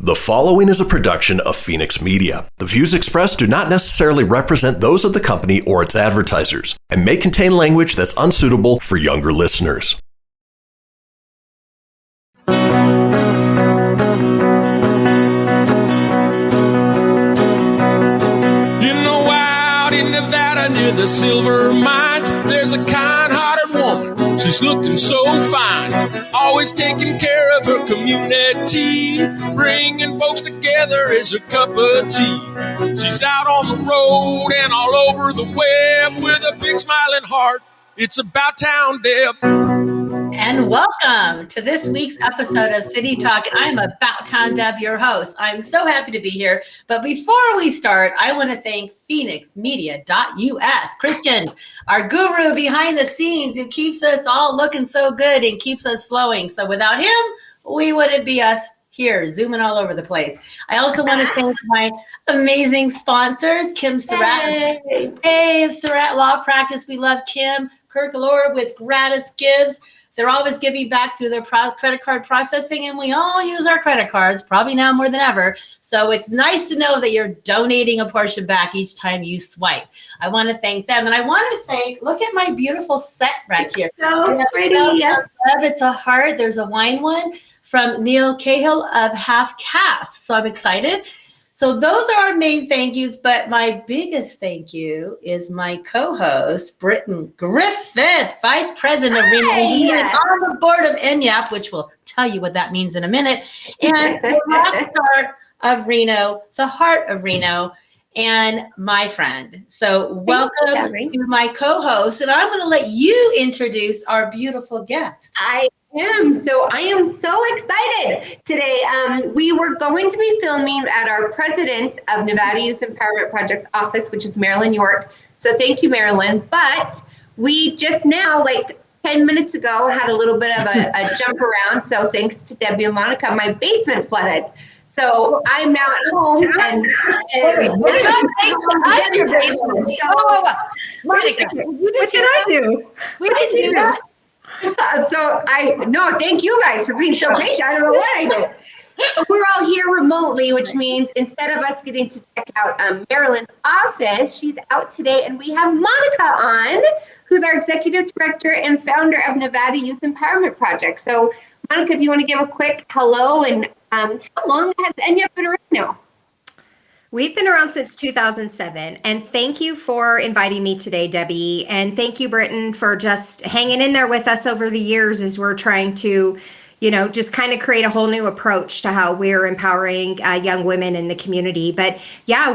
The following is a production of Fenix Media. The views expressed do not necessarily represent those of the company or its advertisers and may contain language that's unsuitable for younger listeners. You know, out in Nevada near the silver mines, there's a kind-hearted woman. She's looking so fine, always taking care of her community. Bringing folks together is her cup of tea. She's out on the road and all over the web with a big smiling heart. It's about town, Deb. And welcome to this week's episode of City Talk. I'm About Town Deb, your host. I'm so happy to be here. But before we start, I want to thank FenixMedia.us. Christian, our guru behind the scenes, who keeps us all looking so good and keeps us flowing. So without him, we wouldn't be us here, zooming all over the place. I also want to thank my amazing sponsors, Kim Surratt, Dave Surratt Law Practice. We love Kim. Kirk Allure with Gratis Gives. They're always giving back through their credit card processing, and we all use our credit cards, probably now more than ever. So it's nice to know that you're donating a portion back each time you swipe. I want to thank them. And I want to thank, look at my beautiful set right here. So pretty. It's a heart. There's a wine one from Neil Cahill of Half Caste. So I'm excited. So those are our main thank yous, but my biggest thank you is my co-host, Britton Griffith, Vice President of Reno, on the board of NYEP, which we'll tell you what that means in a minute, and the rock star of Reno, the heart of Reno, and my friend. So welcome to my co-host, and I'm going to let you introduce our beautiful guest. I am so excited today. We were going to be filming at our president of Nevada Youth Empowerment Project's office, which is Marilyn York. So thank you, Marilyn. But we just now, like 10 minutes ago, had a little bit of a jump around. So thanks to Debbie and Monica, my basement flooded. So I'm now at home. What did I do? What did you do? Thank you guys for being so patient. I don't know what I did. But we're all here remotely, which means instead of us getting to check out Marilyn's office, she's out today, and we have Monica on, who's our executive director and founder of Nevada Youth Empowerment Project. So, Monica, if you want to give a quick hello, and how long has NYEP been around now? We've been around since 2007, and thank you for inviting me today, Debbie, and thank you, Britton, for just hanging in there with us over the years as we're trying to, just kind of create a whole new approach to how we're empowering young women in the community. But yeah,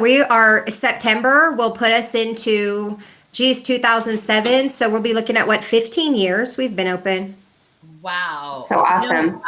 September will put us into, 2007, so we'll be looking at 15 years we've been open. Wow. So awesome.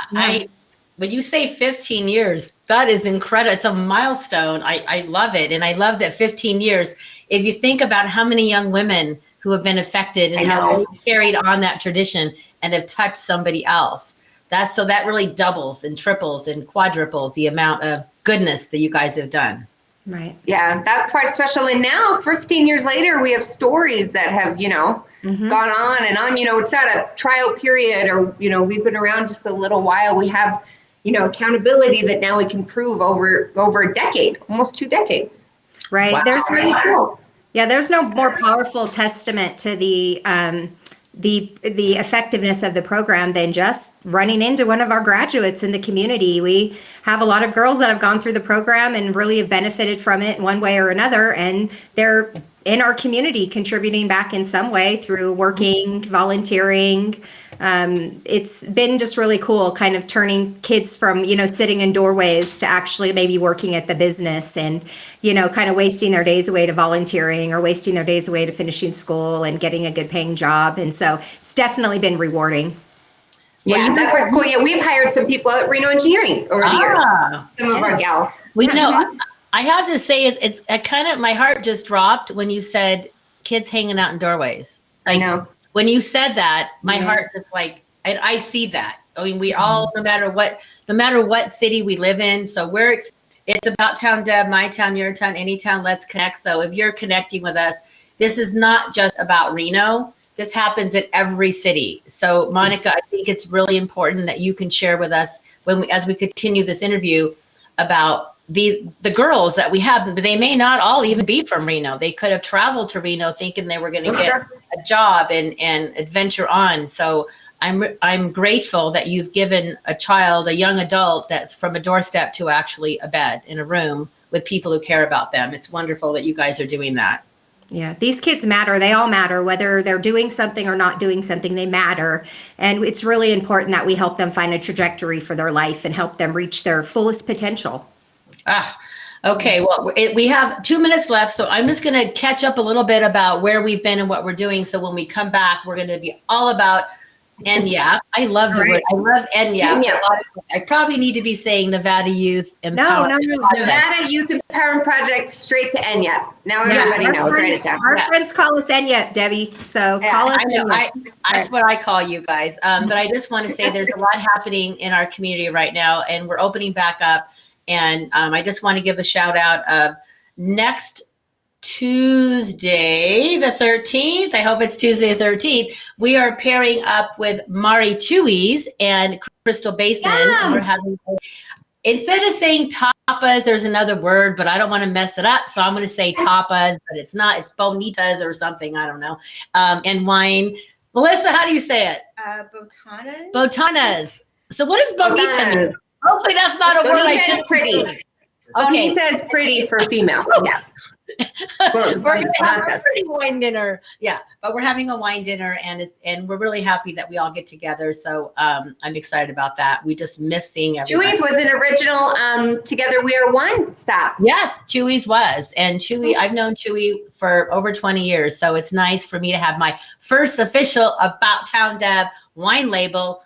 When you say 15 years, that is incredible. It's a milestone. I love it. And I love that 15 years. If you think about how many young women who have been affected and how they carried on that tradition and have touched somebody else, that really doubles and triples and quadruples the amount of goodness that you guys have done. Right. Yeah, that's quite special. And now, 15 years later, we have stories that have, gone on and on. It's not a trial period, or, we've been around just a little while. We have accountability that now we can prove over a decade, almost 2 decades. Right. Wow. There's really cool. Yeah, there's no more powerful testament to the effectiveness of the program than just running into one of our graduates in the community. We have a lot of girls that have gone through the program and really have benefited from it one way or another, and they're in our community contributing back in some way through working, volunteering. It's been just really cool, kind of turning kids from, sitting in doorways to actually maybe working at the business, and, kind of wasting their days away to volunteering or wasting their days away to finishing school and getting a good paying job. And so it's definitely been rewarding. Yeah, that part's cool. Yeah, we've hired some people at Reno Engineering over the years. Some of our gals. I have to say, it's kind of, my heart just dropped when you said kids hanging out in doorways. I know. When you said that, my heart just I see that. I mean, we all, no matter what city we live in. So it's about town, Deb, my town, your town, any town, let's connect. So if you're connecting with us, this is not just about Reno. This happens in every city. So Monica, I think it's really important that you can share with us as we continue this interview, about the girls that we have. They may not all even be from Reno. They could have traveled to Reno thinking they were going to get a job and adventure on. So I'm grateful that you've given a young adult that's from a doorstep to actually a bed in a room with people who care about them. It's wonderful that you guys are doing that. Yeah, these kids matter. They all matter, whether they're doing something or not doing something, they matter. And it's really important that we help them find a trajectory for their life and help them reach their fullest potential. Okay. Well, we have 2 minutes left, so I'm just going to catch up a little bit about where we've been and what we're doing. So when we come back, we're going to be all about NYEP. I love the word. I love NYEP. I probably need to be saying Nevada Youth Empowerment. No. Nevada Youth Empowerment Project, straight to NYEP. Now everybody knows. Write it down. Our friends call us NYEP, Debbie. So call us NYEP. That's what I call you guys. But I just want to say there's a lot happening in our community right now, and we're opening back up. And I just want to give a shout out of next Tuesday, the 13th. I hope it's Tuesday the 13th. We are pairing up with Mari Chewy's and Crystal Basin. And we're having, instead of saying tapas, there's another word, but I don't want to mess it up. So I'm going to say tapas, but it's not. It's bonitas or something. I don't know. And wine. Melissa, how do you say it? Botanas. Botanas. So what does bonita mean? Hopefully that's not a word I should. Pretty. Okay. Bonita is pretty for female. Yeah. We're going to have a pretty wine dinner. Yeah, but we're having a wine dinner, and we're really happy that we all get together. So I'm excited about that. We just miss seeing everybody. Chewy's was an original Together We Are One stop. Yes, Chewy's was. And Chewy, I've known Chewy for over 20 years. So it's nice for me to have my first official About Town Deb wine label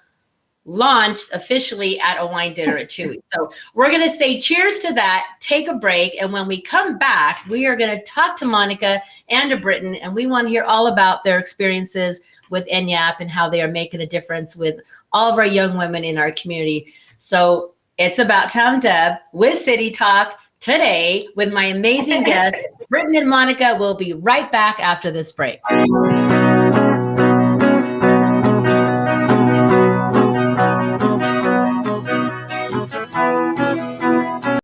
launched officially at a wine dinner at Chewy. So we're going to say cheers to that, take a break. And when we come back, we are going to talk to Monica and to Britton, and we want to hear all about their experiences with NYEP and how they are making a difference with all of our young women in our community. So it's About Town Deb with City Talk today with my amazing guests, Britton and Monica. We'll be right back after this break.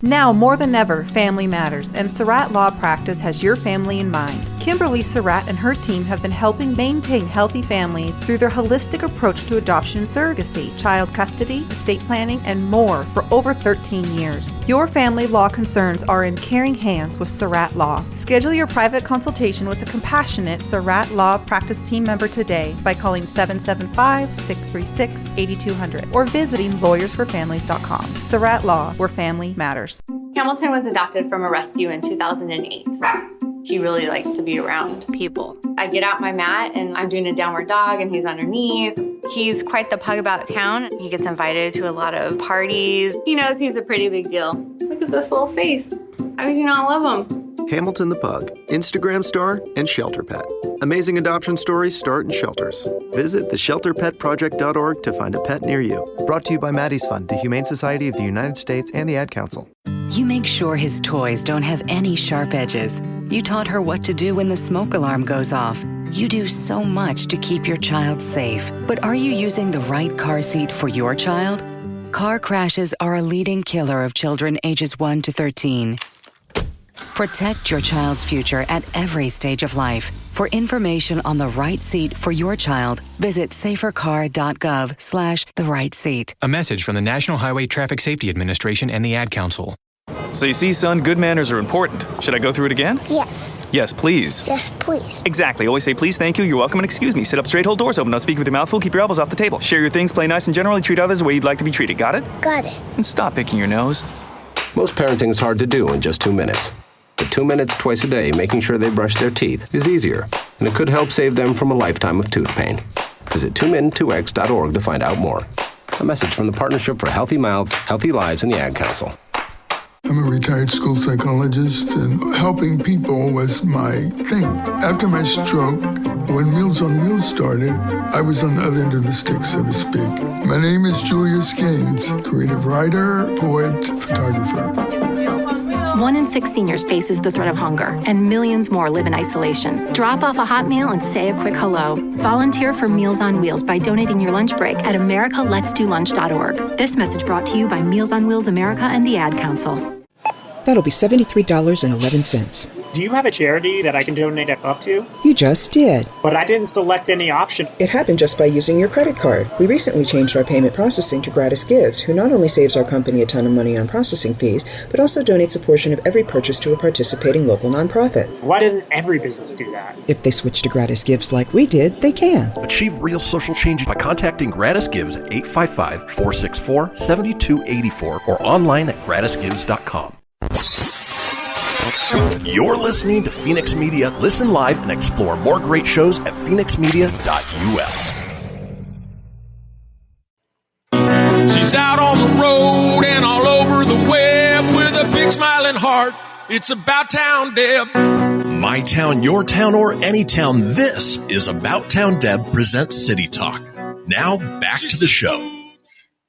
Now more than ever, family matters, and Surratt Law Practice has your family in mind. Kimberly Surratt and her team have been helping maintain healthy families through their holistic approach to adoption and surrogacy, child custody, estate planning, and more for over 13 years. Your family law concerns are in caring hands with Surratt Law. Schedule your private consultation with a compassionate Surratt Law Practice team member today by calling 775-636-8200 or visiting lawyersforfamilies.com. Surratt Law, where family matters. Hamilton was adopted from a rescue in 2008. He really likes to be around people. I get out my mat and I'm doing a downward dog and he's underneath. He's quite the pug about town. He gets invited to a lot of parties. He knows he's a pretty big deal. Look at this little face. How could you not love him? Hamilton the Pug, Instagram star and shelter pet. Amazing adoption stories start in shelters. Visit theshelterpetproject.org to find a pet near you. Brought to you by Maddie's Fund, the Humane Society of the United States, and the Ad Council. You make sure his toys don't have any sharp edges. You taught her what to do when the smoke alarm goes off. You do so much to keep your child safe. But are you using the right car seat for your child? Car crashes are a leading killer of children ages 1 to 13. Protect your child's future at every stage of life. For information on the right seat for your child, visit safercar.gov/the-right-seat. A message from the National Highway Traffic Safety Administration and the Ad Council. So you see, son, good manners are important. Should I go through it again? Yes. Yes, please. Yes, please. Exactly. Always say please, thank you, you're welcome, and excuse me. Sit up straight, hold doors open. Don't speak with your mouth full. Keep your elbows off the table. Share your things, play nice, and generally treat others the way you'd like to be treated. Got it? Got it. And stop picking your nose. Most parenting is hard to do in just 2 minutes. But 2 minutes twice a day making sure they brush their teeth is easier, and it could help save them from a lifetime of tooth pain. Visit 2min2x.org to find out more. A message from the Partnership for Healthy Mouths, Healthy Lives, and the Ad Council. I'm a retired school psychologist, and helping people was my thing. After my stroke, when Meals on Wheels started, I was on the other end of the stick, so to speak. My name is Julius Gaines, creative writer, poet, photographer. Meals on Wheels. 1 in 6 seniors faces the threat of hunger, and millions more live in isolation. Drop off a hot meal and say a quick hello. Volunteer for Meals on Wheels by donating your lunch break at americaletsdolunch.org. This message brought to you by Meals on Wheels America and the Ad Council. That'll be $73.11. Do you have a charity that I can donate up to? You just did. But I didn't select any option. It happened just by using your credit card. We recently changed our payment processing to Gratis Gives, who not only saves our company a ton of money on processing fees, but also donates a portion of every purchase to a participating local nonprofit. Why doesn't every business do that? If they switch to Gratis Gives like we did, they can. Achieve real social change by contacting Gratis Gives at 855-464-7284 or online at gratisgives.com. You're listening to Fenix Media. Listen live and explore more great shows at phoenixmedia.us. She's out on the road and all over the web with a big smiling heart. It's About Town Deb. My town, your town, or any town, this is About Town Deb presents City Talk. Now, back to the show.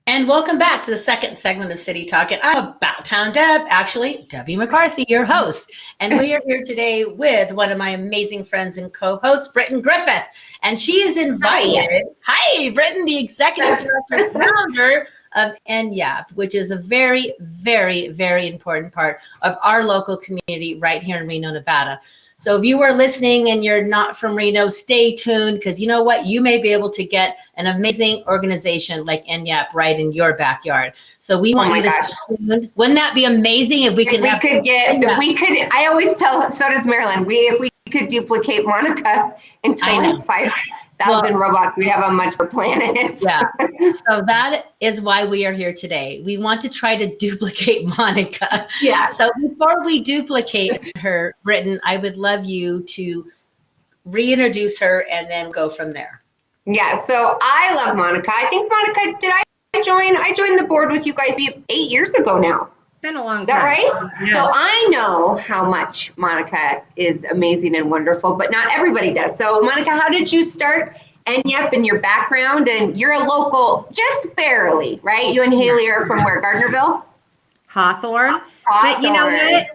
And welcome back to the second segment of City Talk. And I'm About Town Deb, actually, Debbie McCarthy, your host. And we are here today with one of my amazing friends and co-hosts, Britton Griffith. And she is invited. Hi, Britton, the executive director, founder of NYEP, which is a very, very, very important part of our local community right here in Reno, Nevada. So if you are listening and you're not from Reno, stay tuned, because you know what? You may be able to get an amazing organization like NYEP right in your backyard. So we want you to stay tuned. Wouldn't that be amazing if we could I always tell, so does Marilyn, if we could duplicate Monica until like 5,000 robots, we'd have a much better planet. Yeah. So that is why we are here today. We want to try to duplicate Monica. Yeah. So before we duplicate her, Britton, I would love you to reintroduce her and then go from there. Yeah. So I love Monica. I think Monica, I joined the board with you guys 8 years ago now. It's been a long Is that time. right? Yeah. So I know how much Monica is amazing and wonderful, but not everybody does. So Monica, how did you start NYEP in your background? And you're a local, just barely, right? You and Haley are from where? Gardnerville? Hawthorne. But you know what?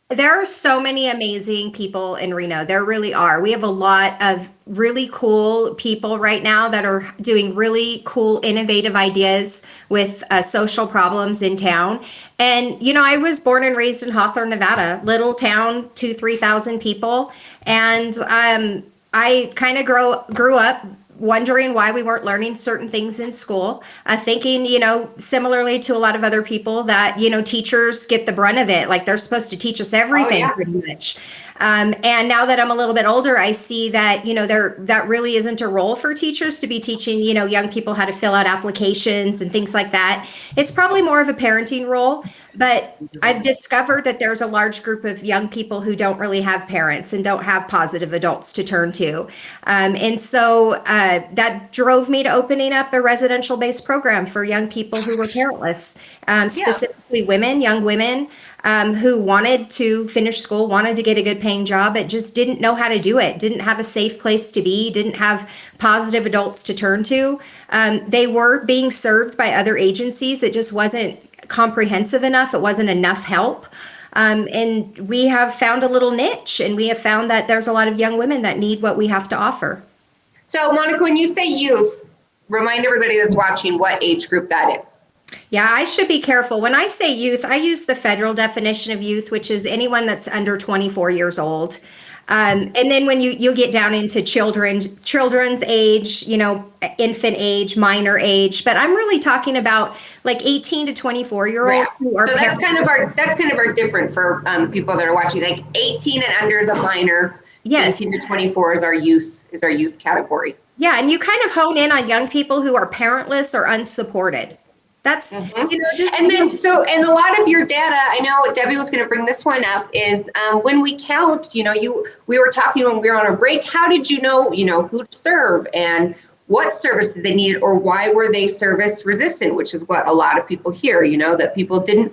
There are so many amazing people in Reno. There really are. We have a lot of really cool people right now that are doing really cool, innovative ideas with social problems in town. And, you know, I was born and raised in Hawthorne, Nevada, little town, 2,000-3,000 people. And I kind of grew up wondering why we weren't learning certain things in school, thinking, you know, similarly to a lot of other people that, you know, teachers get the brunt of it. Like they're supposed to teach us everything pretty much. And now that I'm a little bit older, I see that, you know, that really isn't a role for teachers to be teaching, you know, young people how to fill out applications and things like that. It's probably more of a parenting role. But I've discovered that there's a large group of young people who don't really have parents and don't have positive adults to turn to. And so that drove me to opening up a residential-based program for young people who were parentless, specifically young women who wanted to finish school, wanted to get a good paying job, but just didn't know how to do it, didn't have a safe place to be, didn't have positive adults to turn to. They were being served by other agencies. It just wasn't comprehensive enough. It wasn't enough help. And we have found a little niche, and we have found that there's a lot of young women that need what we have to offer. So Monica, when you say youth, remind everybody that's watching what age group that is. Yeah, I should be careful. When I say youth, I use the federal definition of youth, which is anyone that's under 24 years old. And then when you'll get down into children's age, you know, infant age, minor age, but I'm really talking about like 18 to 24 year olds who are. So that's kind of our different for people that are watching. Like 18 and under is a minor. Yes. 18 to 24 is our youth category. Yeah, and you kind of hone in on young people who are parentless or unsupported. That's, you know, just. And then, and a lot of your data, I know Debbie was going to bring this one up, is when we count, you know, we were talking when we were on a break, how did you know who to serve and what services they needed or why were they service resistant, which is what a lot of people hear, you know, that people didn't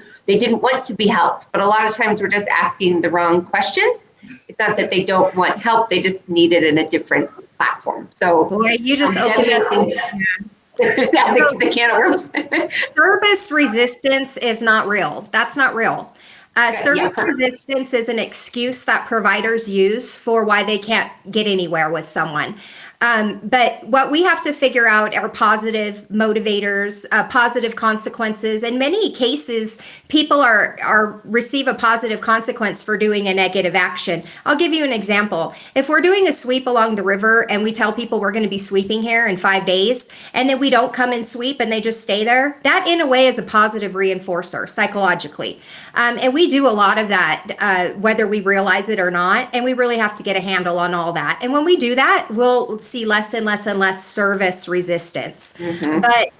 want to be helped. But a lot of times we're just asking the wrong questions. It's not that they don't want help, they just need it in a different platform. So boy, you just opened up. The can of worms. Service resistance is not real. That's not real. Service resistance is an excuse that providers use for why they can't get anywhere with someone. But what we have to figure out are positive motivators, positive consequences. In many cases, people are receive a positive consequence for doing a negative action. I'll give you an example. If we're doing a sweep along the river and we tell people we're going to be sweeping here in 5 days, and then we don't come and sweep and they just stay there, that in a way is a positive reinforcer psychologically. And we do a lot of that, whether we realize it or not. And we really have to get a handle on all that. And when we do that, we'll see less and less and less service resistance. But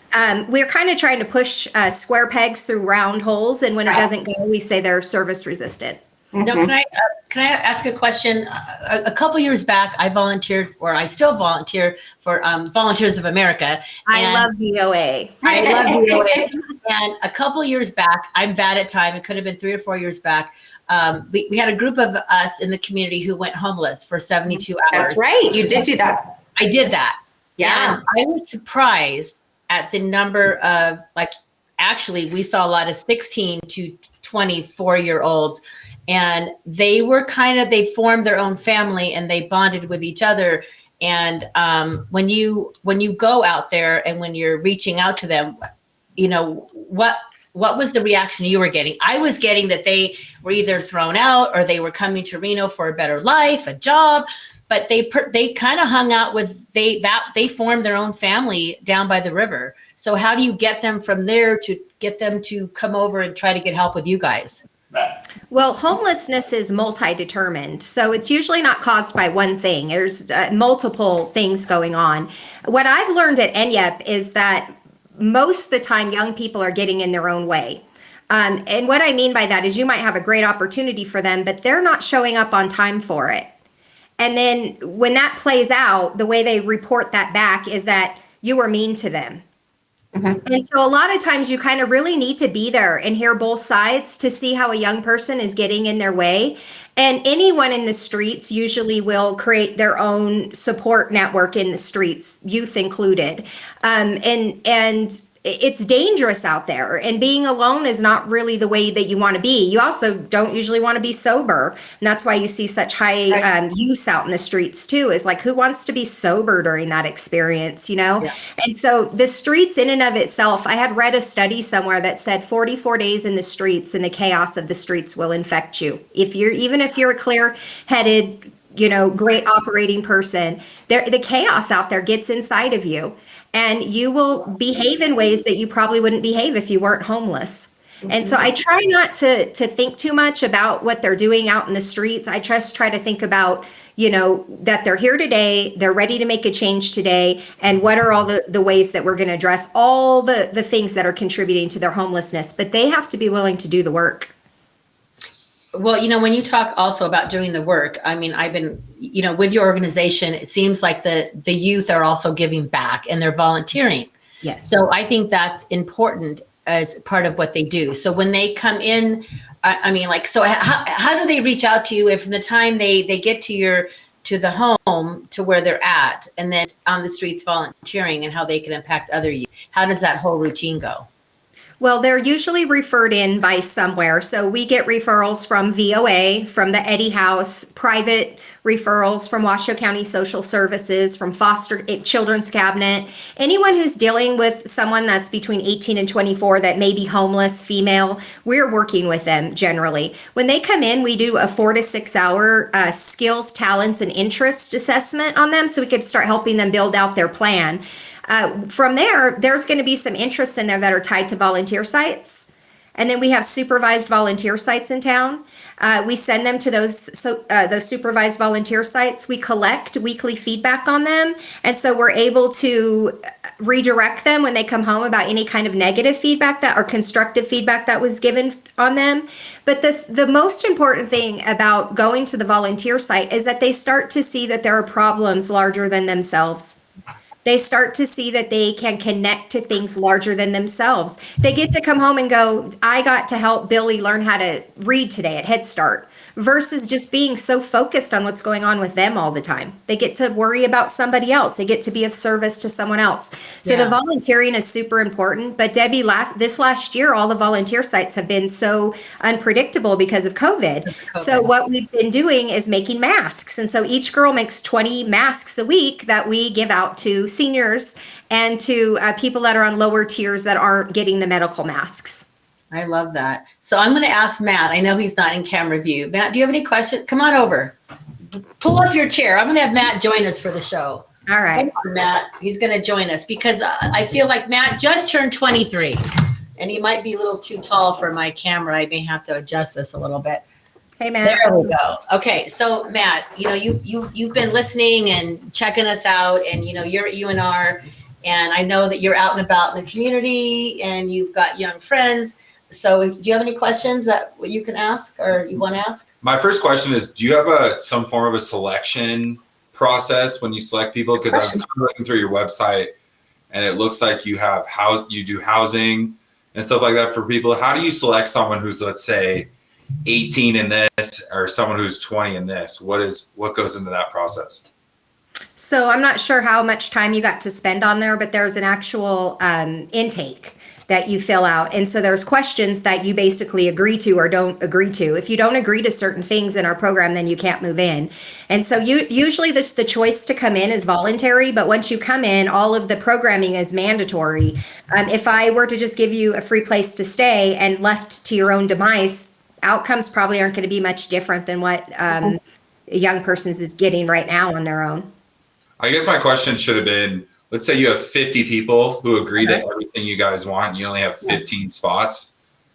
we're kind of trying to push square pegs through round holes. And when it doesn't go, we say they're service resistant. Now, can I ask a question? A couple years back, I volunteered, or I still volunteer for Volunteers of America. I love VOA. I love VOA. And a couple years back, I'm bad at time. It could have been 3 or 4 years back. We had a group of us in the community who went homeless for 72 hours. That's right. You did do that. I did that. Yeah. And I was surprised at the number of, actually, we saw a lot of 16 to 24-year-olds. And they were they formed their own family and they bonded with each other. And when you go out there and when you're reaching out to them, what was the reaction you were getting? I was getting that they were either thrown out or they were coming to Reno for a better life, a job. But they kind of hung out with they formed their own family down by the river. So how do you get them from there to get them to come over and try to get help with you guys? Well, homelessness is multi-determined, so it's usually not caused by one thing. There's multiple things going on. What I've learned at NYEP is that most of the time young people are getting in their own way. And what I mean by that is you might have a great opportunity for them, but they're not showing up on time for it. And then when that plays out, the way they report that back is that you were mean to them. And so a lot of times you kind of really need to be there and hear both sides to see how a young person is getting in their way. And anyone in the streets usually will create their own support network in the streets, youth included. And it's dangerous out there, and being alone is not really the way that you want to be. You also don't usually want to be sober. And that's why you see such high use out in the streets too, is who wants to be sober during that experience, Yeah. And so the streets in and of itself, I had read a study somewhere that said 44 days in the streets and the chaos of the streets will infect you. Even if you're a clear-headed, great operating person, the chaos out there gets inside of you. And you will behave in ways that you probably wouldn't behave if you weren't homeless. And so I try not to think too much about what they're doing out in the streets. I just try to think about, that they're here today, they're ready to make a change today, and what are all the ways that we're going to address all the things that are contributing to their homelessness. But they have to be willing to do the work. Well, when you talk also about doing the work, I mean, I've been, with your organization, it seems like the youth are also giving back and they're volunteering. Yes. So I think that's important as part of what they do. So when they come in, so how do they reach out to you if from the time they get to the home to where they're at and then on the streets volunteering and how they can impact other youth? How does that whole routine go? Well, they're usually referred in by somewhere. So we get referrals from VOA, from the Eddie House, private referrals from Washoe County Social Services, from Foster Children's Cabinet. Anyone who's dealing with someone that's between 18 and 24 that may be homeless, female, we're working with them generally. When they come in, we do a 4 to 6 hour skills, talents, and interest assessment on them so we can start helping them build out their plan. From there's going to be some interests in there that are tied to volunteer sites. And then we have supervised volunteer sites in town. We send them to those supervised volunteer sites. We collect weekly feedback on them. And so we're able to redirect them when they come home about any kind of negative feedback or constructive feedback that was given on them. But the most important thing about going to the volunteer site is that they start to see that there are problems larger than themselves. They start to see that they can connect to things larger than themselves. They get to come home and go, I got to help Billy learn how to read today at Head Start. versus just being so focused on what's going on with them all the time. They get to worry about somebody else. They get to be of service to someone else. So the volunteering is super important. But Debbie, this last year, all the volunteer sites have been so unpredictable because of COVID. So what we've been doing is making masks. And so each girl makes 20 masks a week that we give out to seniors and to people that are on lower tiers that aren't getting the medical masks. I love that. So I'm going to ask Matt. I know he's not in camera view. Matt, do you have any questions? Come on over. Pull up your chair. I'm going to have Matt join us for the show. All right. Come on, Matt. He's going to join us because I feel like Matt just turned 23 and he might be a little too tall for my camera. I may have to adjust this a little bit. Hey, Matt. There we go. Okay. So Matt, you've been listening and checking us out, and you're at UNR, and I know that you're out and about in the community and you've got young friends. So do you have any questions that you can ask or you want to ask? My first question is, do you have some form of a selection process when you select people? Because I was looking through your website and it looks like you do housing and stuff like that for people. How do you select someone who's, let's say, 18 in this or someone who's 20 in this? What goes into that process? So I'm not sure how much time you got to spend on there, but there's an actual intake that you fill out. And so there's questions that you basically agree to or don't agree to. If you don't agree to certain things in our program, then you can't move in. And so usually the choice to come in is voluntary, but once you come in, all of the programming is mandatory. If I were to just give you a free place to stay and left to your own demise, outcomes probably aren't going to be much different than what a young person is getting right now on their own. I guess my question should have been, let's say you have 50 people who agree to everything you guys want, and you only have 15 spots.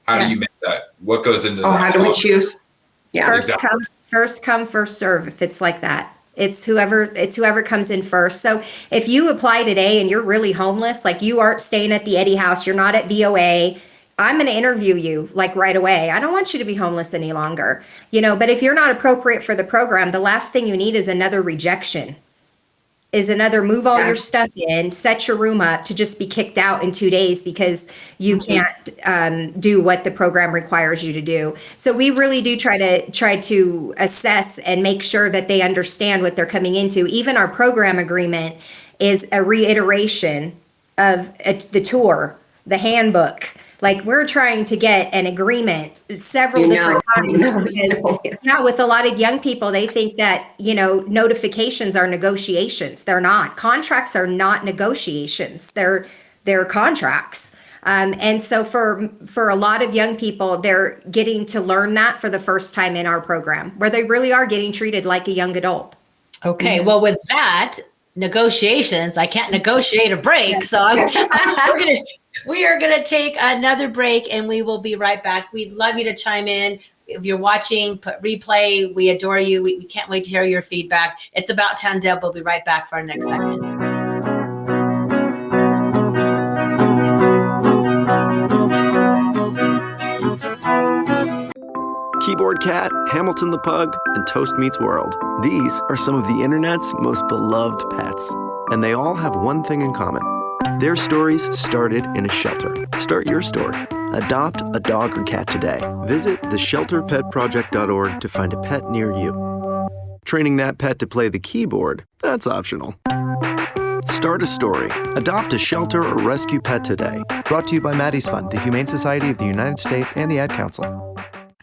How do you make that? What goes into that? How do we choose? Yeah. First come, first serve. If it's like that, it's whoever comes in first. So if you apply today and you're really homeless, like you aren't staying at the Eddie House, you're not at VOA, I'm going to interview you like right away. I don't want you to be homeless any longer, but if you're not appropriate for the program, the last thing you need is another rejection. Is another move all your stuff in, set your room up to just be kicked out in 2 days because you can't do what the program requires you to do. So we really do try to assess and make sure that they understand what they're coming into. Even our program agreement is a reiteration of the tour, the handbook. Like we're trying to get an agreement several different times because with a lot of young people, they think that, notifications are negotiations. They're not. Contracts are not negotiations. They're contracts. And so for a lot of young people, they're getting to learn that for the first time in our program, where they really are getting treated like a young adult. Okay. Well, with that, negotiations, I can't negotiate a break. So we are going to take another break and we will be right back. We'd love you to chime in. If you're watching, replay, we adore you. We can't wait to hear your feedback. It's About Town Deb. We'll be right back for our next segment. Keyboard Cat, Hamilton the Pug, and Toast Meets World. These are some of the internet's most beloved pets. And they all have one thing in common. Their stories started in a shelter. Start your story. Adopt a dog or cat today. Visit theshelterpetproject.org to find a pet near you. Training that pet to play the keyboard, that's optional. Start a story. Adopt a shelter or rescue pet today. Brought to you by Maddie's Fund, the Humane Society of the United States, and the Ad Council.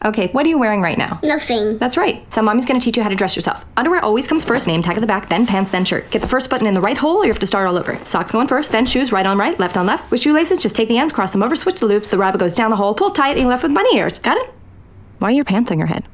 Okay, what are you wearing right now? Nothing. That's right. So mommy's gonna teach you how to dress yourself. Underwear always comes first, name tag at the back, then pants, then shirt. Get the first button in the right hole or you have to start all over. Socks going first, then shoes, right on right, left on left. With shoelaces, just take the ends, cross them over, switch the loops, the rabbit goes down the hole, pull tight, and you're left with bunny ears. Got it? Why are your pants on your head?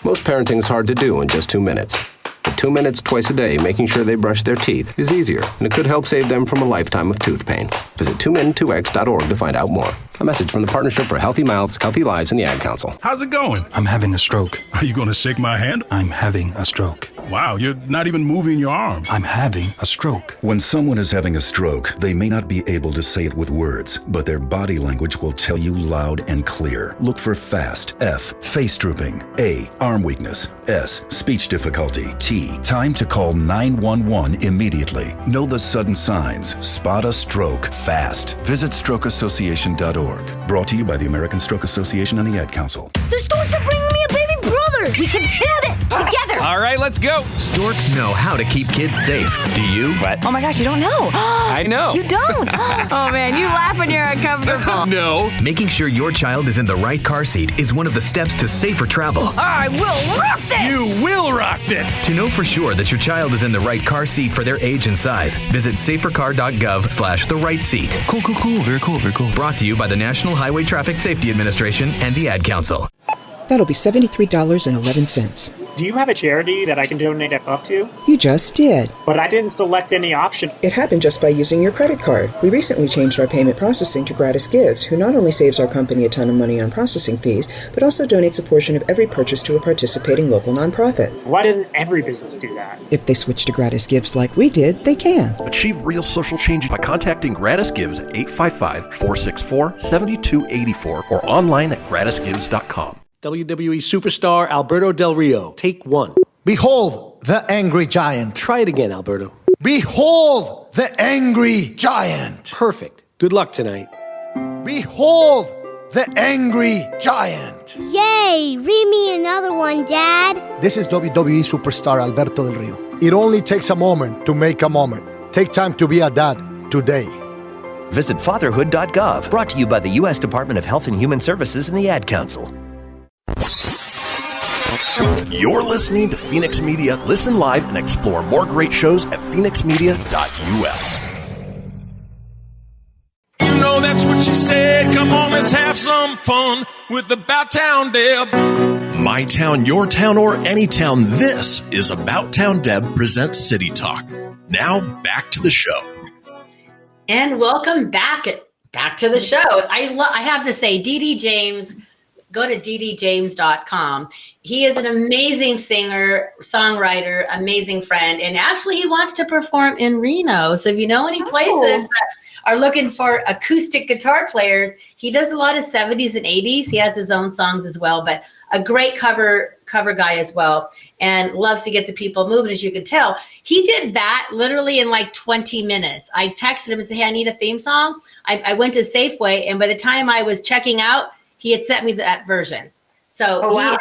Most parenting is hard to do in just 2 minutes. But 2 minutes twice a day making sure they brush their teeth is easier, and it could help save them from a lifetime of tooth pain. Visit 2min2x.org to find out more. A message from the Partnership for Healthy Mouths, Healthy Lives, and the Ad Council. How's it going? I'm having a stroke. Are you going to shake my hand? I'm having a stroke. Wow, you're not even moving your arm. I'm having a stroke. When someone is having a stroke, they may not be able to say it with words, but their body language will tell you loud and clear. Look for FAST. F, face drooping. A, arm weakness. S, speech difficulty. T, time to call 911 immediately. Know the sudden signs. Spot a stroke fast. Visit strokeassociation.org. Brought to you by the American Stroke Association and the Ad Council. The Storks are bringing me a baby brother! We can do this together. All right, let's go. Storks know how to keep kids safe. Do you? What? Oh my gosh, you don't know. I know. You don't. Oh man, you laugh when you're uncomfortable. No. Making sure your child is in the right car seat is one of the steps to safer travel. I will rock this. You will rock this. To know for sure that your child is in the right car seat for their age and size, visit safercar.gov/the right seat. Cool. Very cool. Brought to you by the National Highway Traffic Safety Administration and the Ad Council. That'll be $73.11. Do you have a charity that I can donate up to? You just did. But I didn't select any option. It happened just by using your credit card. We recently changed our payment processing to Gratis Gives, who not only saves our company a ton of money on processing fees, but also donates a portion of every purchase to a participating local nonprofit. Why doesn't every business do that? If they switch to Gratis Gives like we did, they can. Achieve real social change by contacting Gratis Gives at 855-464-7284 or online at gratisgives.com. WWE superstar Alberto Del Rio, take one. Behold the angry giant. Try it again, Alberto. Behold the angry giant. Perfect. Good luck tonight. Behold the angry giant. Yay! Read me another one, Dad. This is WWE superstar Alberto Del Rio. It only takes a moment to make a moment. Take time to be a dad today. Visit fatherhood.gov. Brought to you by the U.S. Department of Health and Human Services and the Ad Council. You're listening to Fenix Media. Listen live and explore more great shows at phoenixmedia.us. You know that's what she said. Come on, let's have some fun with About Town Deb. My town, your town, or any town. This is About Town Deb presents City Talk. Now back to the show. And welcome back to the show. I have to say, DD James. Go to ddjames.com. He is an amazing singer, songwriter, amazing friend, and actually he wants to perform in Reno. So if you know any places that are looking for acoustic guitar players, he does a lot of 70s and 80s. He has his own songs as well, but a great cover guy as well, and loves to get the people moving, as you can tell. He did that literally in like 20 minutes. I texted him and said, hey, I need a theme song. I went to Safeway, and by the time I was checking out, he had sent me that version. So wow.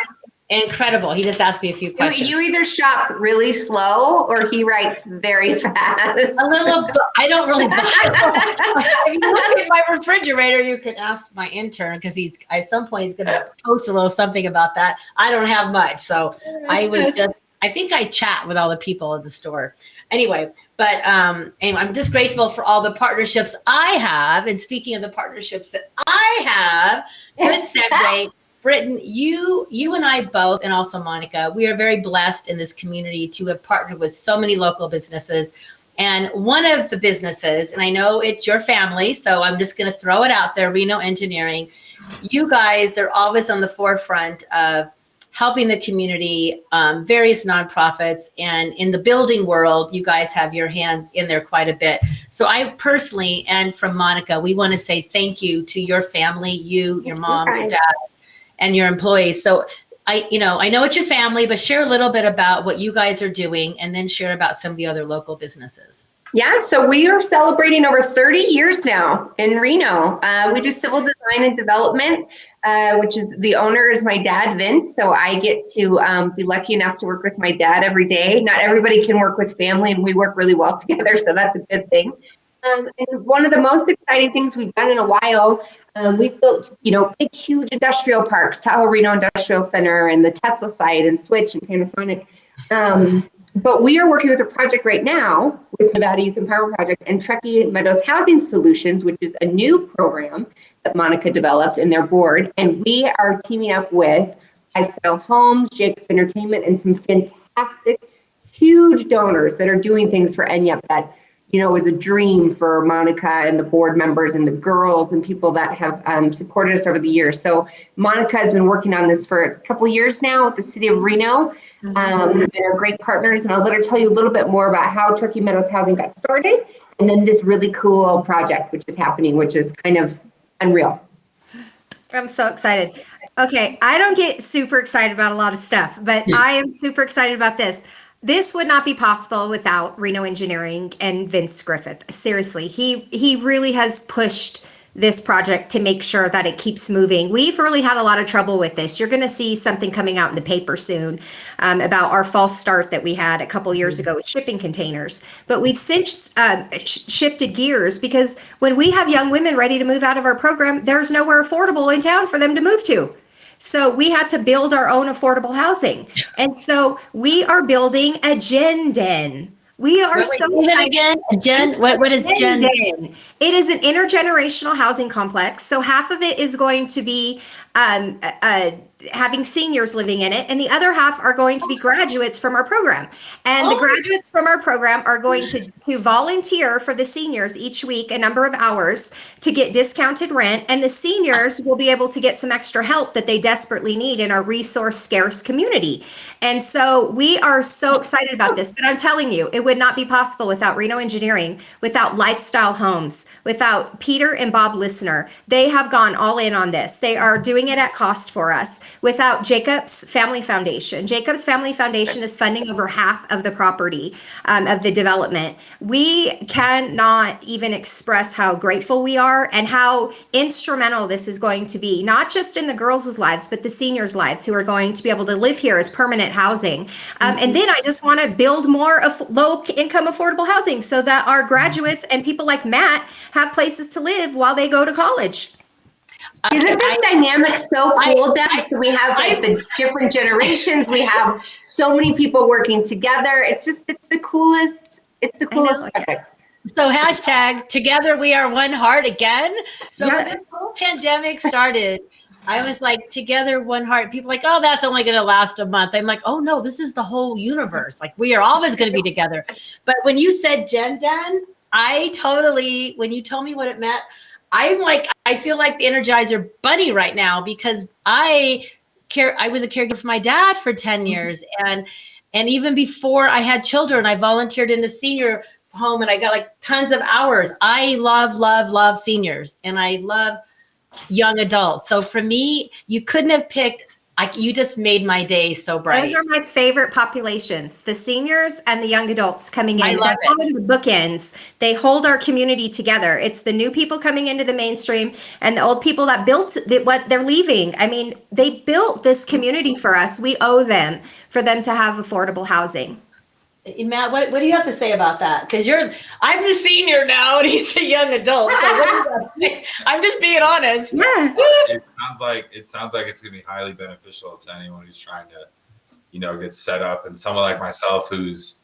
He is incredible. He just asked me a few questions. You either shop really slow or he writes very fast. A little, I don't really. If you look at my refrigerator, you can ask my intern because at some point he's going to post a little something about that. I don't have much. So I think I chat with all the people in the store. Anyway, I'm just grateful for all the partnerships I have. And speaking of the partnerships that I have, good segue. Britton, you and I both, and also Monica, we are very blessed in this community to have partnered with so many local businesses. And one of the businesses, and I know it's your family, so I'm just going to throw it out there, Reno Engineering. You guys are always on the forefront of helping the community, various nonprofits, and in the building world, you guys have your hands in there quite a bit. So I personally, and from Monica, we want to say thank you to your family, your mom, your dad, and your employees. So I know it's your family, but share a little bit about what you guys are doing, and then share about some of the other local businesses. Yeah, so we are celebrating over 30 years now in Reno. We do civil design and development, which is the owner is my dad, Vince. So I get to be lucky enough to work with my dad every day. Not everybody can work with family, and we work really well together. So that's a good thing. And one of the most exciting things we've done in a while, we've built, big, huge industrial parks, Tahoe Reno Industrial Center and the Tesla site and Switch and Panasonic. But we are working with a project right now with Nevada Youth Empowerment Project and Truckee Meadows Housing Solutions, which is a new program that Monica developed in their board. And we are teaming up with Lifestyle Homes, Jacobs Entertainment, and some fantastic, huge donors that are doing things for NYEP that, is a dream for Monica and the board members and the girls and people that have supported us over the years. So Monica has been working on this for a couple of years now with the city of Reno. And are great partners, and I'll let her tell you a little bit more about how Truckee Meadows Housing got started, and then this really cool project which is happening, which is kind of unreal. I'm so excited. Okay, I don't get super excited about a lot of stuff, but I am super excited about this. This would not be possible without Reno Engineering and Vince Griffith. Seriously, he really has pushed this project to make sure that it keeps moving. We've really had a lot of trouble with this. You're going to see something coming out in the paper soon about our false start that we had a couple years ago with shipping containers. But we've since shifted gears, because when we have young women ready to move out of our program, there's nowhere affordable in town for them to move to. So we had to build our own affordable housing. And so we are building a Gen Den. We are so excited. Again, what is Gen Den? It is an intergenerational housing complex. So half of it is going to be having seniors living in it, and the other half are going to be graduates from our program. And the graduates from our program are going to volunteer for the seniors each week a number of hours to get discounted rent, and the seniors will be able to get some extra help that they desperately need in our resource scarce community. And so we are so excited about this, but I'm telling you, it would not be possible without Reno Engineering, without Lifestyle Homes, without Peter and Bob Listener. They have gone all in on this. They are doing it at cost for us. Without Jacob's Family Foundation. Jacob's Family Foundation is funding over half of the property of the development. We cannot even express how grateful we are and how instrumental this is going to be, not just in the girls' lives, but the seniors' lives who are going to be able to live here as permanent housing. And then I just want to build more low-income affordable housing so that our graduates and people like Matt have places to live while they go to college. Isn't this dynamic so cool, Deb? So we have like the different generations. We have so many people working together. It's the coolest. It's the coolest project. So hashtag together we are one heart again. So when this whole pandemic started, I was like, together one heart. People are like, oh, that's only going to last a month. I'm like, oh no, this is the whole universe. Like we are always going to be together. But when you said Gen Den, when you told me what it meant, I'm like, I feel like the Energizer Bunny right now, because I was a caregiver for my dad for 10 years. And even before I had children, I volunteered in the senior home and I got like tons of hours. I love seniors and I love young adults. So for me, you couldn't have picked, you just made my day so bright. Those are my favorite populations, the seniors and the young adults coming in. I love it. The bookends. They hold our community together. It's the new people coming into the mainstream and the old people that built what they're leaving. I mean, they built this community for us. We owe them for them to have affordable housing. Matt, what do you have to say about that? Because I'm the senior now and he's a young adult. So I'm just being honest. Yeah. It sounds like it's gonna be highly beneficial to anyone who's trying to, get set up. And someone like myself who's,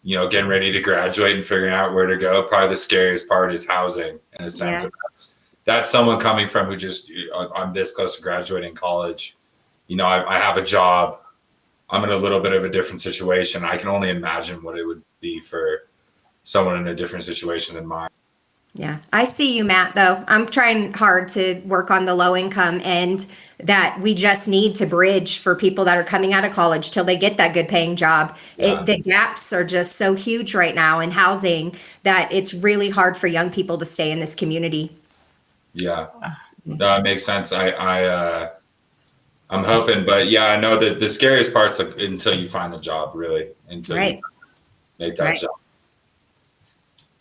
getting ready to graduate and figuring out where to go. Probably the scariest part is housing, in a sense. Yeah. That's someone coming from who just, I'm this close to graduating college. I have a job. I'm in a little bit of a different situation. I can only imagine what it would be for someone in a different situation than mine. Yeah, I see you, Matt, though. I'm trying hard to work on the low income and that we just need to bridge for people that are coming out of college till they get that good paying job. Yeah. The gaps are just so huge right now in housing that it's really hard for young people to stay in this community. Yeah, no, it makes sense. I'm hoping, but yeah, I know that the scariest part's until you find the job, really, until you make that job.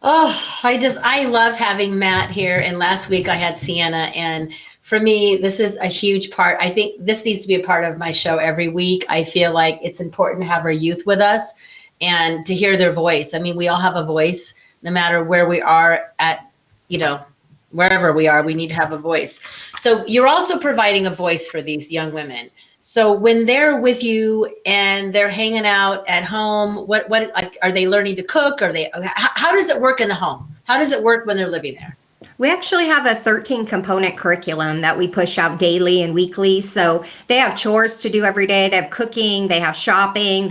Oh, I love having Matt here. And last week I had Sienna. And for me, this is a huge part. I think this needs to be a part of my show every week. I feel like it's important to have our youth with us and to hear their voice. I mean, we all have a voice, no matter where we are at, wherever we are, we need to have a voice. So you're also providing a voice for these young women. So when they're with you and they're hanging out at home, what are they learning to cook? How does it work in the home? How does it work when they're living there? We actually have a 13-component curriculum that we push out daily and weekly. So they have chores to do every day. They have cooking, they have shopping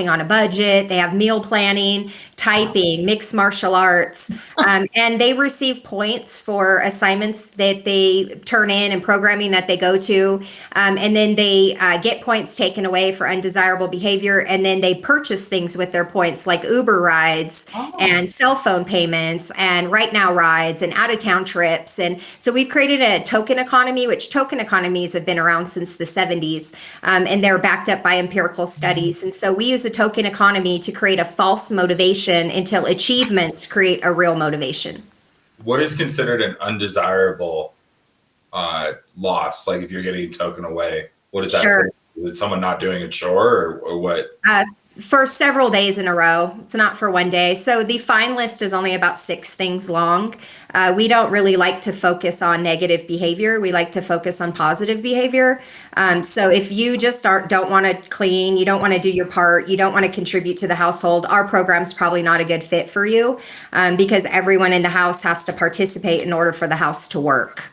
on a budget, they have meal planning, typing, mixed martial arts, and they receive points for assignments that they turn in and programming that they go to. And then they get points taken away for undesirable behavior. And then they purchase things with their points like Uber rides and cell phone payments and Right Now rides and out-of-town trips. And so we've created a token economy, which token economies have been around since the 70s, and they're backed up by empirical studies. And so we use a token economy to create a false motivation until achievements create a real motivation. what is considered an undesirable loss? Like if you're getting taken away, what is that? Sure. For? Is it someone not doing a chore or what? For several days in a row. It's not for one day. So the fine list is only about 6 things long. We don't really like to focus on negative behavior. We like to focus on positive behavior. So if you just don't want to clean, you don't want to do your part, you don't want to contribute to the household, our program's probably not a good fit for you, because everyone in the house has to participate in order for the house to work.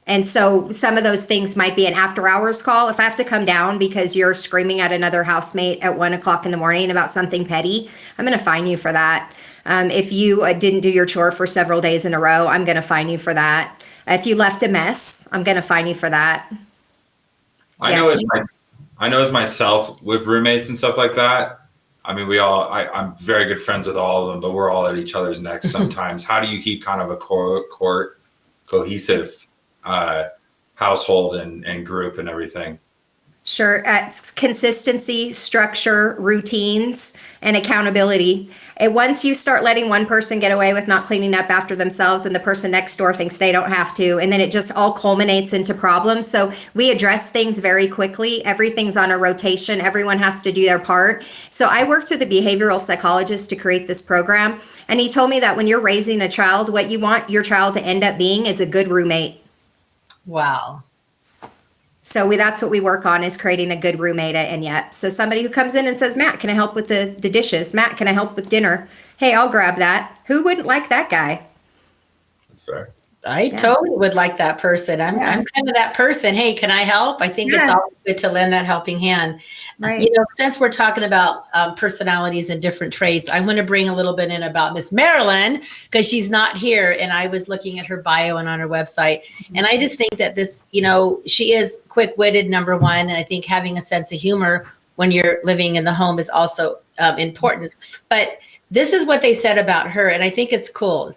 And so some of those things might be an after hours call. If I have to come down because you're screaming at another housemate at 1:00 in the morning about something petty, I'm going to fine you for that. If you didn't do your chore for several days in a row, I'm going to fine you for that. If you left a mess, I'm going to fine you for that. I know as myself with roommates and stuff like that. I mean, I'm very good friends with all of them, but we're all at each other's necks sometimes. How do you keep kind of a cohesive household and group and everything? Sure. Consistency, structure, routines, and accountability. And once you start letting one person get away with not cleaning up after themselves and the person next door thinks they don't have to, and then it just all culminates into problems. So we address things very quickly. Everything's on a rotation. Everyone has to do their part. So I worked with a behavioral psychologist to create this program. And he told me that when you're raising a child, what you want your child to end up being is a good roommate. Wow. So that's what we work on, is creating a good roommate at NYEP. So somebody who comes in and says, Matt, can I help with the dishes? Matt, can I help with dinner? Hey, I'll grab that. Who wouldn't like that guy? That's fair. I totally would like that person. I'm kind of that person. Hey, can I help? I think it's always good to lend that helping hand. Right. You know, since we're talking about personalities and different traits, I want to bring a little bit in about Miss Marilyn, because she's not here. And I was looking at her bio and on her website. And I just think that this, you know, she is quick-witted, number one. And I think having a sense of humor when you're living in the home is also important. But this is what they said about her, and I think it's cool.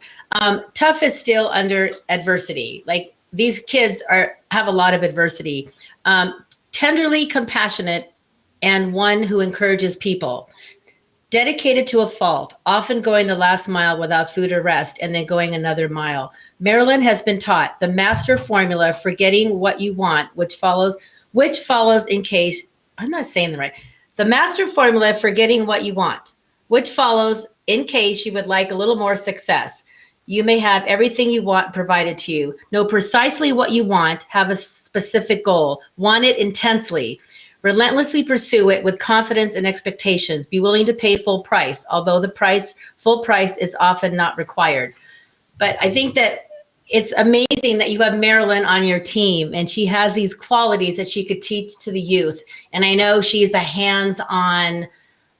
Tough is still under adversity. Like, these kids have a lot of adversity. Tenderly compassionate and one who encourages people. Dedicated to a fault, often going the last mile without food or rest, and then going another mile. Marilyn has been taught the master formula for getting what you want, which follows in case, I'm not saying the right. The master formula for getting what you want, which follows in case you would like a little more success. You may have everything you want provided to you. Know precisely what you want, have a specific goal, want it intensely, relentlessly pursue it with confidence and expectations. Be willing to pay full price, although full price is often not required. But I think that it's amazing that you have Marilyn on your team, and she has these qualities that she could teach to the youth. And I know she's a hands-on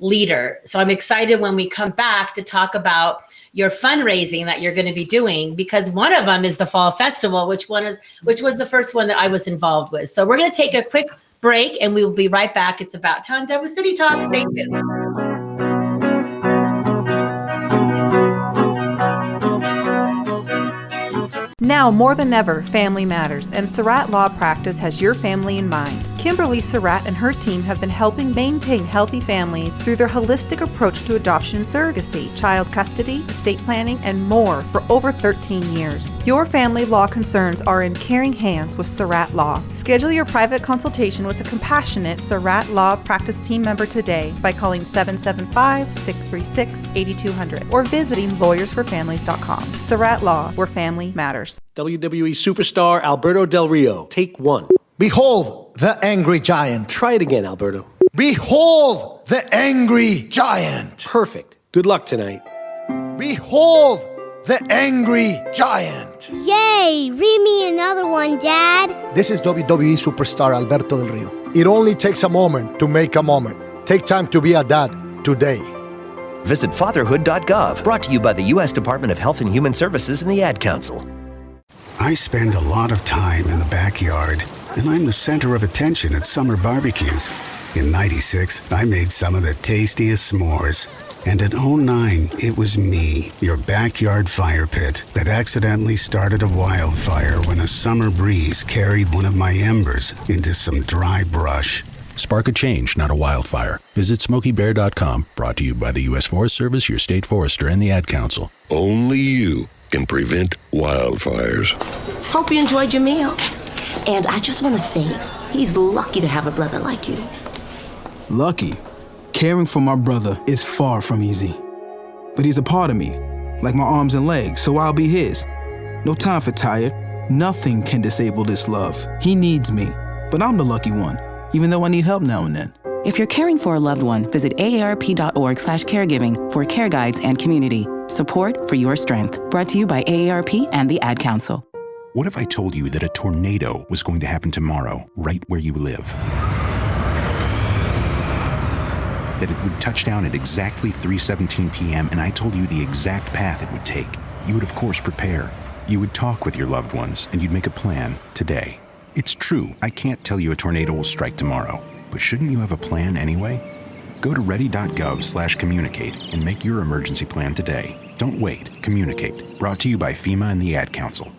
leader. So I'm excited when we come back to talk about your fundraising that you're going to be doing, because one of them is the Fall Festival, which was the first one that I was involved with. So we're going to take a quick break and we will be right back. It's About Time Deb with City Talk. Stay tuned. Now more than ever, family matters, and Surratt Law Practice has your family in mind. Kimberly Surratt and her team have been helping maintain healthy families through their holistic approach to adoption and surrogacy, child custody, estate planning, and more for over 13 years. Your family law concerns are in caring hands with Surratt Law. Schedule your private consultation with a compassionate Surratt Law Practice team member today by calling 775-636-8200 or visiting lawyersforfamilies.com. Surratt Law, where family matters. WWE superstar Alberto Del Rio, take one. Behold the angry giant. Try it again, Alberto. Behold the angry giant. Perfect. Good luck tonight. Behold the angry giant. Yay! Read me another one, Dad. This is WWE superstar Alberto Del Rio. It only takes a moment to make a moment. Take time to be a dad today. Visit fatherhood.gov, brought to you by the U.S. Department of Health and Human Services and the Ad Council. I spend a lot of time in the backyard, and I'm the center of attention at summer barbecues. In '96, I made some of the tastiest s'mores. And in '09, it was me, your backyard fire pit, that accidentally started a wildfire when a summer breeze carried one of my embers into some dry brush. Spark a change, not a wildfire. Visit SmokeyBear.com, brought to you by the U.S. Forest Service, your state forester, and the Ad Council. Only you can prevent wildfires. Hope you enjoyed your meal. And I just want to say, he's lucky to have a brother like you. Lucky? Caring for my brother is far from easy. But he's a part of me, like my arms and legs, so I'll be his. No time for tired. Nothing can disable this love. He needs me, but I'm the lucky one, even though I need help now and then. If you're caring for a loved one, visit aarp.org/caregiving for care guides and community. Support for your strength. Brought to you by AARP and the Ad Council. What if I told you that a tornado was going to happen tomorrow, right where you live? That it would touch down at exactly 3:17 p.m., and I told you the exact path it would take. You would, of course, prepare. You would talk with your loved ones, and you'd make a plan today. It's true, I can't tell you a tornado will strike tomorrow, but shouldn't you have a plan anyway? Go to ready.gov/communicate and make your emergency plan today. Don't wait. Communicate. Brought to you by FEMA and the Ad Council.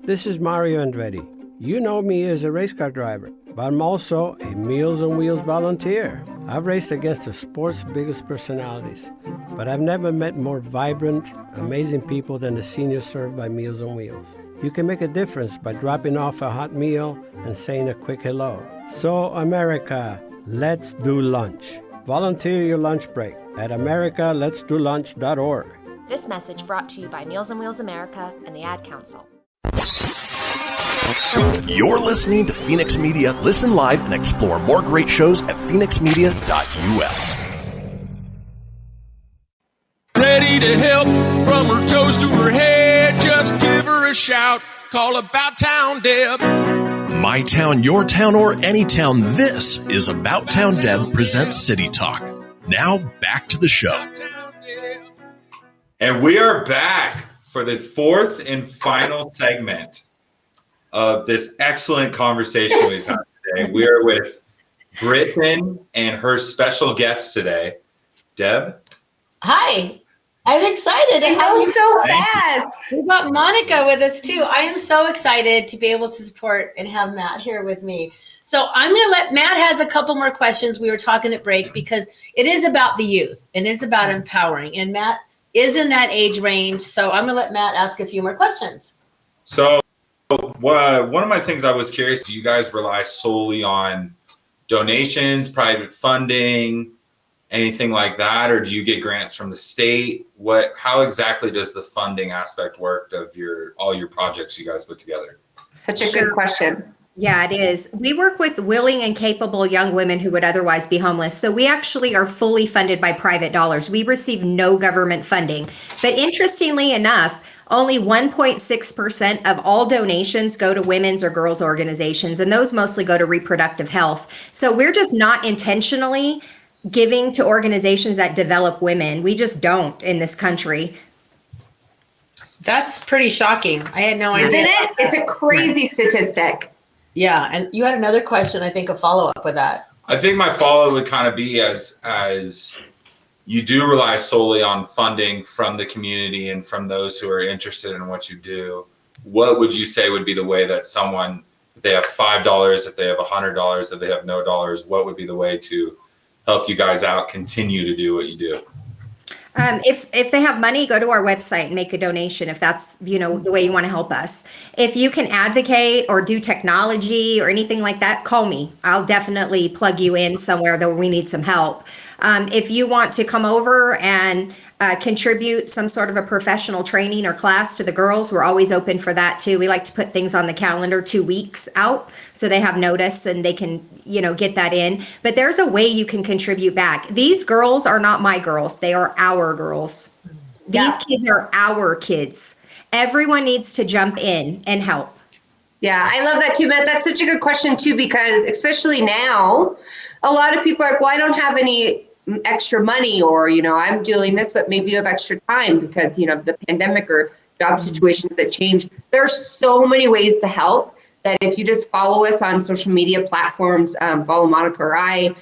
This is Mario Andretti. You know me as a race car driver, but I'm also a Meals on Wheels volunteer. I've raced against the sport's biggest personalities, but I've never met more vibrant, amazing people than the seniors served by Meals on Wheels. You can make a difference by dropping off a hot meal and saying a quick hello. So, America, let's do lunch. Volunteer your lunch break at americaletsdolunch.org. This message brought to you by Meals on Wheels America and the Ad Council. You're listening to Fenix Media. Listen live and explore more great shows at fenixmedia.us. Ready to help from her toes to her head. Just give her a shout. Call About Town Deb. My town, your town, or any town. This is About Town Deb presents City Talk. Now back to the show. And we are back for the fourth and final segment of this excellent conversation we've had today. We are with Britton and her special guest today, Deb. Hi, I'm excited. It goes so fast. We've got Monica with us too. I am so excited to be able to support and have Matt here with me. So I'm going to let Matt has a couple more questions. We were talking at break because it is about the youth. It is about empowering. And Matt is in that age range. So I'm going to let Matt ask a few more questions. So one of my things I was curious, do you guys rely solely on donations, private funding, anything like that, or do you get grants from the state? How exactly does the funding aspect work of all your projects you guys put together? Such a good question. Yeah, it is. We work with willing and capable young women who would otherwise be homeless. So we actually are fully funded by private dollars. We receive no government funding. But interestingly enough, only 1.6% of all donations go to women's or girls' organizations, and those mostly go to reproductive health. So we're just not intentionally giving to organizations that develop women. We just don't in this country. That's pretty shocking. I had no idea. Isn't it? It's a crazy statistic. Yeah, and you had another question, I think, a follow-up with that. I think my follow-up would kind of be as you do rely solely on funding from the community and from those who are interested in what you do. What would you say would be the way that someone, if they have $5, if they have $100, if they have no dollars, what would be the way to help you guys out, continue to do what you do? If they have money, go to our website and make a donation if that's, the way you want to help us. If you can advocate or do technology or anything like that, call me. I'll definitely plug you in somewhere that we need some help. If you want to come over and contribute some sort of a professional training or class to the girls, we're always open for that too. We like to put things on the calendar 2 weeks out so they have notice and they can, get that in. But there's a way you can contribute back. These girls are not my girls. They are our girls. These kids are our kids. Everyone needs to jump in and help. Yeah, I love that too, Matt. That's such a good question too, because especially now, a lot of people are like, well, I don't have any extra money, or, I'm doing this, but maybe you have extra time because, of the pandemic or job situations that change. There are so many ways to help that if you just follow us on social media platforms, follow Monica or I,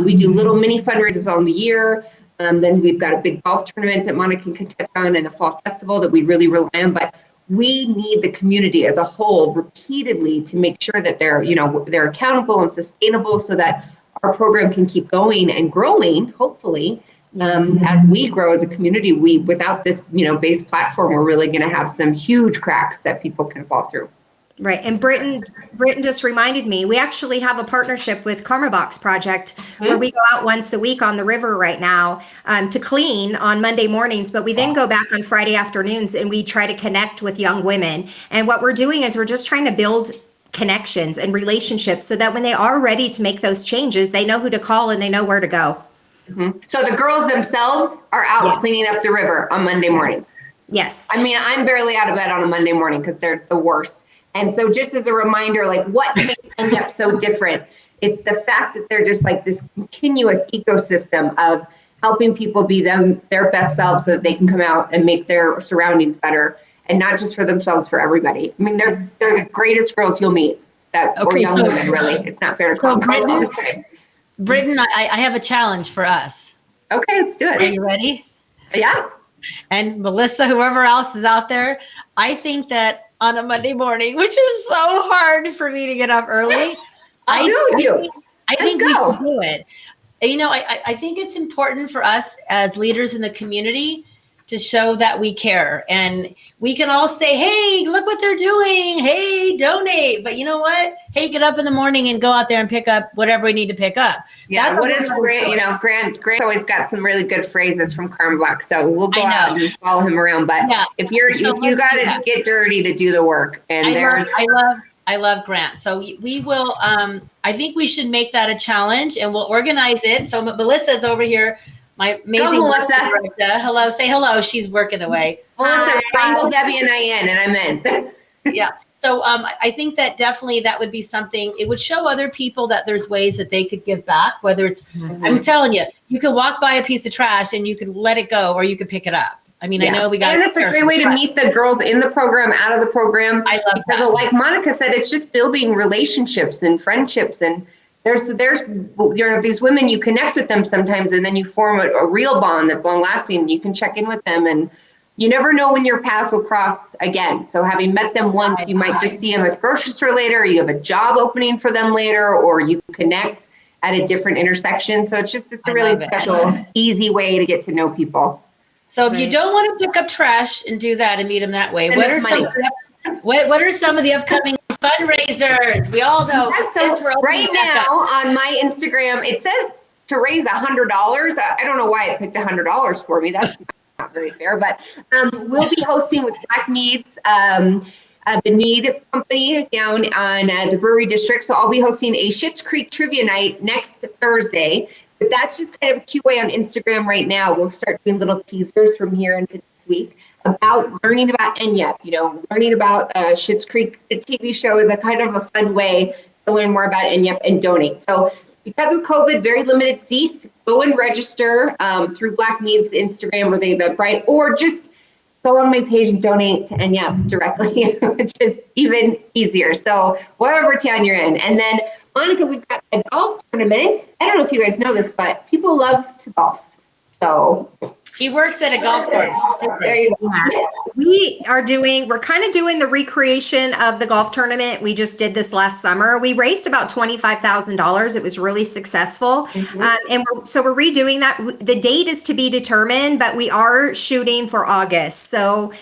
we do little mini fundraisers on the year. Then we've got a big golf tournament that Monica can touch on and a fall festival that we really rely on. But we need the community as a whole repeatedly to make sure that they're accountable and sustainable so that our program can keep going and growing, hopefully, As we grow as a community, without this, base platform, we're really going to have some huge cracks that people can fall through. Right. And Britton just reminded me, we actually have a partnership with Karma Box Project where we go out once a week on the river right now to clean on Monday mornings, but we then go back on Friday afternoons and we try to connect with young women. And what we're doing is we're just trying to build connections and relationships so that when they are ready to make those changes, they know who to call and they know where to go. So the girls themselves are out cleaning up the river on Monday mornings. Yes. I mean, I'm barely out of bed on a Monday morning because they're the worst. And so just as a reminder, like what makes NYEP so different, it's the fact that they're just like this continuous ecosystem of helping people be their best selves so that they can come out and make their surroundings better, and not just for themselves, for everybody. I mean, they're the greatest girls you'll meet, or young women, really. It's not fair to call them all the time. Britton, I have a challenge for us. Okay, let's do it. Are you ready? Yeah. And Melissa, whoever else is out there, I think that on a Monday morning, which is so hard for me to get up early, I think we should do it. I think it's important for us as leaders in the community to show that we care. And we can all say, hey, look what they're doing. Hey, donate. But you know what? Hey, get up in the morning and go out there and pick up whatever we need to pick up. Yeah, what is Grant? Grant's always got some really good phrases from Karma Box. So we'll go out and follow him around. But if you got to get dirty to do the work. And I love Grant. So we will, I think we should make that a challenge and we'll organize it. So Melissa's over here. My amazing Melissa. Director. Hello, say hello. She's working away. Melissa, wrangle Debbie and Ian, and I'm in. Yeah. So I think that definitely that would be something. It would show other people that there's ways that they could give back. Whether it's, I'm telling you, you could walk by a piece of trash and you could let it go, or you could pick it up. I mean, I know we got. And it's a great way to meet the girls in the program, out of the program. I love because, like Monica said, it's just building relationships and friendships and. There's these women, you connect with them sometimes and then you form a real bond that's long lasting. You can check in with them and you never know when your paths will cross again. So having met them once, you might just see them at the grocery store later, or you have a job opening for them later, or you connect at a different intersection. So it's a really special, easy way to get to know people. So if you don't want to pick up trash and do that and meet them that way, what are some of the upcoming fundraisers? We all know. Right now on my Instagram, it says to raise $100. I don't know why it picked $100 for me. That's not very fair, but we'll be hosting with Black Meads, the Mead Company down on the Brewery District. So I'll be hosting a Schitt's Creek Trivia Night next Thursday. But that's just kind of a QA on Instagram right now. We'll start doing little teasers from here into this week about learning about NYEP, learning about Schitt's Creek. The TV show is a kind of a fun way to learn more about NYEP and donate. So because of COVID, very limited seats, go and register through Black Mead's Instagram or the Eventbrite, or just go on my page and donate to NYEP directly, which is even easier. So whatever town you're in. And then, Monica, we've got a golf tournament. I don't know if you guys know this, but people love to golf. So he works at a golf course. There you go. We're kind of doing the recreation of the golf tournament. We just did this last summer. We raised about $25,000. It was really successful. And we're redoing that. The date is to be determined, but we are shooting for August. So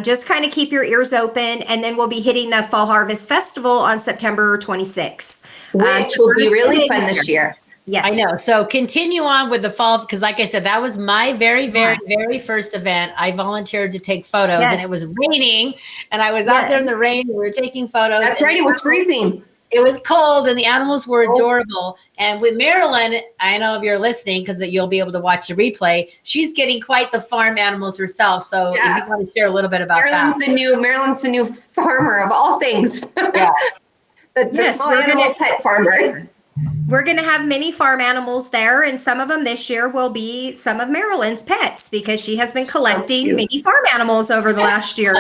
just kind of keep your ears open. And then we'll be hitting the Fall Harvest Festival on September 26th. Which will be really fun this year. Yes. I know. So continue on with the fall, because like I said, that was my very, very, very first event. I volunteered to take photos and it was raining and I was out there in the rain. We were taking photos. That's right. It was freezing. It was cold and the animals were adorable. And with Marilyn, I know if you're listening, because you'll be able to watch the replay, she's getting quite the farm animals herself. So if you want to share a little bit about Marilyn's the new farmer of all things. Yeah. the small animal pet farmer. We're going to have many farm animals there, and some of them this year will be some of Marilyn's pets because she has been collecting many farm animals over the last year.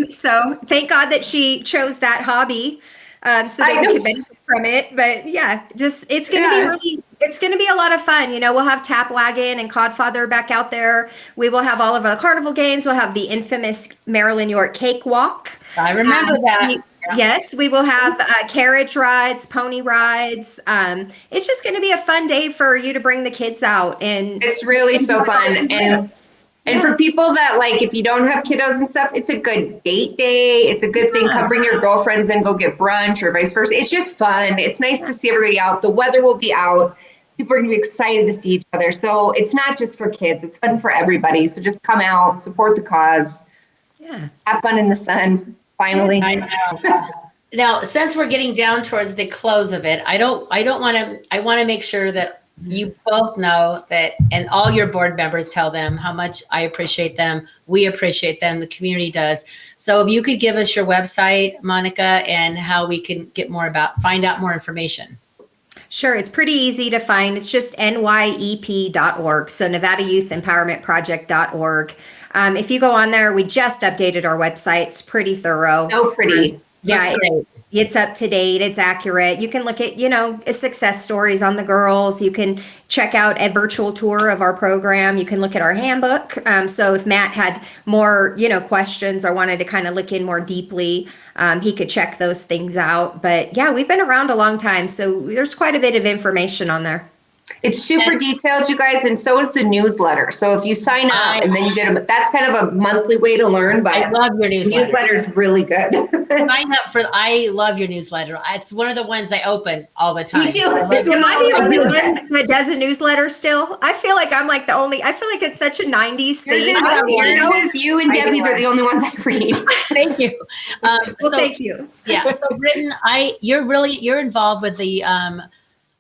So thank God that she chose that hobby so that we can benefit from it. But yeah, it's going to be it's going to be a lot of fun. We'll have Tap Wagon and Codfather back out there. We will have all of our carnival games. We'll have the infamous Marilyn York Cake Walk. I remember that. Yes, we will have carriage rides, pony rides. It's just going to be a fun day for you to bring the kids out, and it's really so fun. And for people that like, if you don't have kiddos and stuff, it's a good date day. It's a good thing. Come bring your girlfriends and go get brunch or vice versa. It's just fun. It's nice to see everybody out. The weather will be out. People are going to be excited to see each other. So it's not just for kids. It's fun for everybody. So just come out, support the cause. Yeah. Have fun in the sun. Finally. I know. Now, since we're getting down towards the close of it, I want to make sure that you both know that, and all your board members tell them how much I appreciate them. We appreciate them. The community does. So if you could give us your website, Monica, and how we can find out more information. Sure. It's pretty easy to find. It's just NYEP.org. So Nevada Youth Empowerment Project.org. If you go on there, we just updated our website. It's pretty thorough. So pretty. Yeah, it's up to date. It's accurate. You can look at, success stories on the girls. You can check out a virtual tour of our program. You can look at our handbook. So if Matt had more, questions or wanted to kind of look in more deeply, he could check those things out. But yeah, we've been around a long time. So there's quite a bit of information on there. It's super detailed, you guys, and so is the newsletter. So if you sign up and then you get that's kind of a monthly way to learn. But I love your newsletter. The newsletter is really good. Sign up I love your newsletter. It's one of the ones I open all the time. Me too. Am I the only one that does a newsletter still? I feel like I'm like the only. I feel like it's such a '90s thing. You and Debbie's are the only ones I read. Thank you. Thank you. Yeah. So Britton, you're involved with the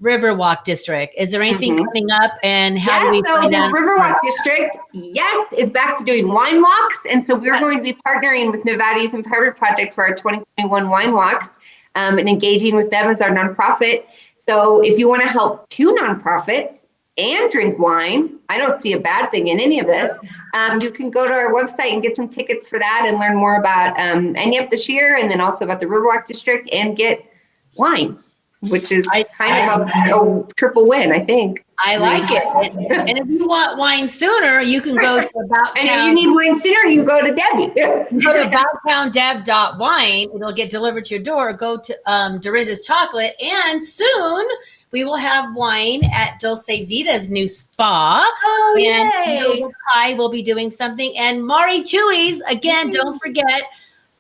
Riverwalk District. Is there anything coming up, and how do we so the Riverwalk District, is back to doing wine walks. And so we're going to be partnering with Nevada Youth Empowerment Project for our 2021 wine walks and engaging with them as our nonprofit. So if you want to help two nonprofits and drink wine, I don't see a bad thing in any of this. You can go to our website and get some tickets for that and learn more about NYEP this year, and then also about the Riverwalk District, and get wine, which is kind of a triple win, I think. I like it. And if you want wine sooner, you can go to About Town. And if you need wine sooner, you go to Debbie. Go to abouttowndeb.wine. It'll get delivered to your door. Go to Dorinda's Chocolate. And soon we will have wine at Dulce Vita's new spa. Oh, and Kai will be doing something. And Mari Chewy's, again, don't forget,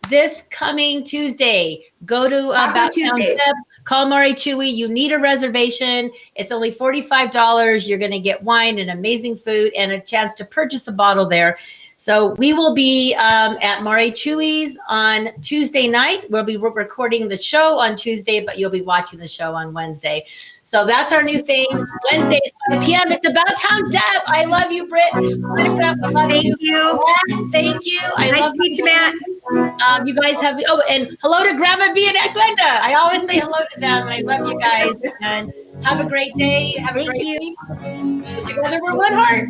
this coming Tuesday, go to About Town Deb. Call Mari Chewy. You need a reservation. It's only $45. You're going to get wine and amazing food and a chance to purchase a bottle there. So we will be at Mari Chewy's on Tuesday night. We'll be recording the show on Tuesday, but you'll be watching the show on Wednesday. So that's our new thing. Wednesdays, 5 p.m. It's About Town Deb. I love you, Britt. Monica, I love Thank you. Matt, thank you. I love you, Matt. You guys have, and hello to Grandma B and Aunt Glenda. I always say hello to them. I love you guys. And have a great day. Have a great week. Together we're one heart.